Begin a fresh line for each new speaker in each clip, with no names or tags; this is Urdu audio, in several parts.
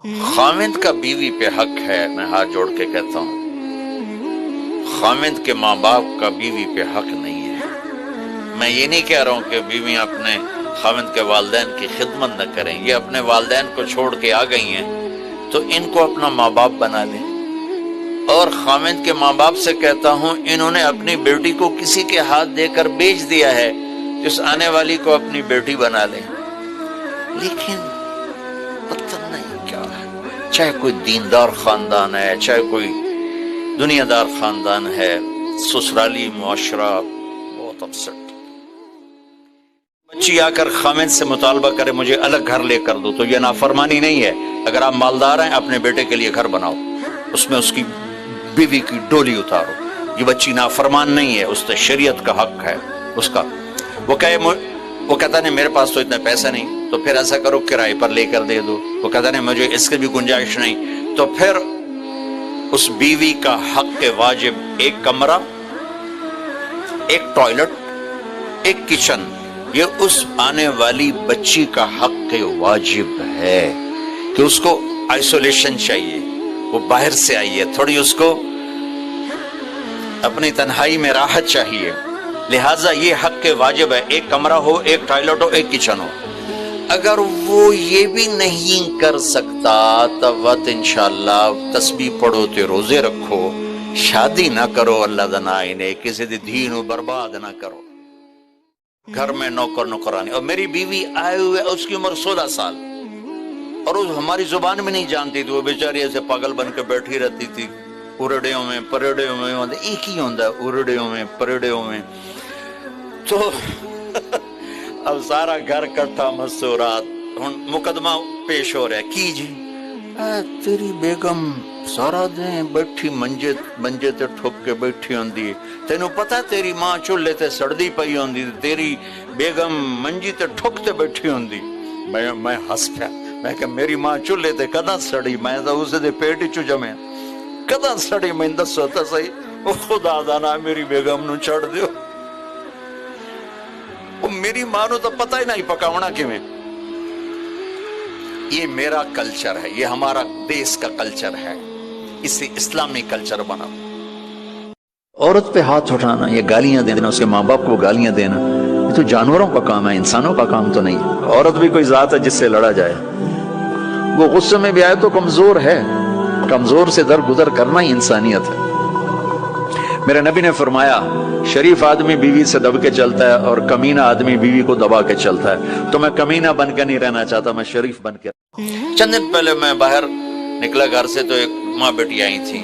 خاوند کا بیوی پہ حق ہے، میں ہاتھ جوڑ کے کہتا ہوں، خاوند کے ماں باپ کا بیوی پہ حق نہیں ہے۔ میں یہ نہیں کہہ رہا ہوں کہ بیویاں اپنے خاوند کے والدین کی خدمت نہ کریں، یہ اپنے والدین کو چھوڑ کے آ گئی ہیں تو ان کو اپنا ماں باپ بنا لیں۔ اور خاوند کے ماں باپ سے کہتا ہوں، انہوں نے اپنی بیٹی کو کسی کے ہاتھ دے کر بیچ دیا ہے، اس آنے والی کو اپنی بیٹی بنا لیں۔ لیکن پتہ نہیں کیا ہے، چاہے کوئی دیندار خاندان ہے، چاہے کوئی دنیا دار خاندان ہے، سسرالی معاشرہ بہت اپسٹ۔ بچی آ کر خاوند سے مطالبہ کرے مجھے الگ گھر لے کر دو، تو یہ نافرمانی نہیں ہے۔ اگر آپ مالدار ہیں، اپنے بیٹے کے لیے گھر بناؤ، اس میں اس کی بیوی کی ڈولی اتارو۔ یہ بچی نافرمان نہیں ہے، اس سے شریعت کا حق ہے اس کا۔ وہ کہتا نہیں میرے پاس تو اتنے پیسے نہیں، تو پھر ایسا کرو کرائے پر لے کر دے دو۔ وہ کہتا نہیں مجھے اس کی بھی گنجائش نہیں، تو پھر اس بیوی کا حق واجب ایک کمرہ، ایک ٹوائلٹ، ایک کچن، یہ اس آنے والی بچی کا حق واجب ہے کہ اس کو آئسولیشن چاہیے، وہ باہر سے آئی ہے، تھوڑی اس کو اپنی تنہائی میں راحت چاہیے، لہٰذا یہ حق واجب ہے، ایک کمرہ ہو، ایک ٹوائلٹ ہو، ایک کچن ہو۔ اگر وہ یہ بھی نہیں کر سکتا تب وقت انشاءاللہ تسبیح پڑھو تے روزے رکھو، شادی نہ کرو، اللہ دنا انہیں کسی دی دین برباد نہ کرو، گھر میں نوکر نوکرانی۔ اور میری بیوی آئے ہوئے اس کی عمر 16 سال، اور وہ ہماری زبان میں نہیں جانتی تھی، وہ بیچاری ایسے پاگل بن کے بیٹھی رہتی تھی، اورڑیوں میں پریڑیوں میں، ایک ہی ہوندہ ہے اورڑیوں میں پریڑیوں میں۔ تو اب سارا گھر کٹھا مستورات، مقدمہ پیش ہو رہا ہے کی جی تیری بیگم سارا دن بیٹھی منجے تے ٹھک کے بیٹھی ہوندی، تینوں پتہ تیری ماں چولہے تے سڑدی پئی ہوندی، تیری بیگم منجی تے ٹھک تے بیٹھی ہوندی۔ میں ہس پیا، میں کہ میری ماں چولہے تے کداں سڑی، میں تو اسے دے پیٹ چ جمے کداں سڑی، میں دسو تے صحیح، او خدا دا نا میری بیگم نو چھڑ دیو۔ میری ماں نو تو پتہ ہی نہیں پکاونا کیویں۔ یہ میرا کلچر ہے، یہ ہمارا دیس کا کلچر ہے، اسے اسلامی کلچر بنا۔ عورت پہ ہاتھ اٹھانا، یہ گالیاں دینا، اس کے ماں باپ کو گالیاں دینا، یہ تو جانوروں کا کام ہے، انسانوں کا کام تو نہیں ہے۔ عورت بھی کوئی ذات ہے جس سے لڑا جائے، وہ غصے میں بھی آئے تو کمزور ہے، کمزور سے درگزر کرنا ہی انسانیت ہے۔ میرے نبی نے فرمایا شریف آدمی بیوی سے دب کے چلتا ہے اور کمینہ آدمی بیوی کو دبا کے چلتا ہے، تو میں کمینہ بن کے نہیں رہنا چاہتا، میں شریف بن کے۔ چند دن پہلے میں باہر نکلا گھر سے تو ایک ماں بیٹی آئی تھی،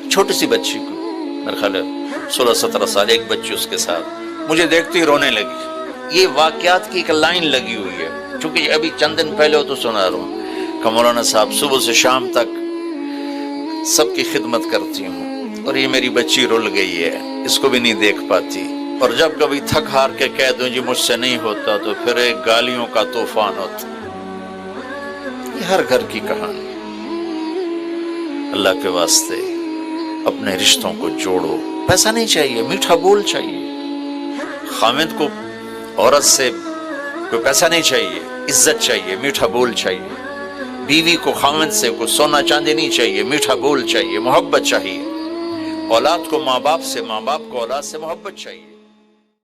چھوٹی سی بچی کو، میرے خیال ہے 16-17 سال، ایک بچی اس کے ساتھ، مجھے دیکھتی رونے لگی۔ یہ واقعات کی ایک لائن لگی ہوئی ہے، چونکہ ابھی چند دن پہلے ہو تو سنا رہا ہوں کہ مولانا صاحب صبح سے شام تک سب کی خدمت کرتی ہوں، اور یہ میری بچی رل گئی ہے، اس کو بھی نہیں دیکھ پاتی، اور جب کبھی تھک ہار کے کہہ دوں جی مجھ سے نہیں ہوتا تو پھر ایک گالیوں کا طوفان ہوتا۔ یہ ہر گھر کی کہانی۔ اللہ کے واسطے اپنے رشتوں کو جوڑو، پیسہ نہیں چاہیے، میٹھا بول چاہیے۔ خاوند کو عورت سے کوئی پیسہ نہیں چاہیے، عزت چاہیے، میٹھا بول چاہیے۔ بیوی کو خاوند سے کوئی سونا چاندی نہیں چاہیے، میٹھا بول چاہیے، محبت چاہیے۔ اولاد کو ماں باپ سے، ماں باپ کو اولاد سے محبت چاہیے۔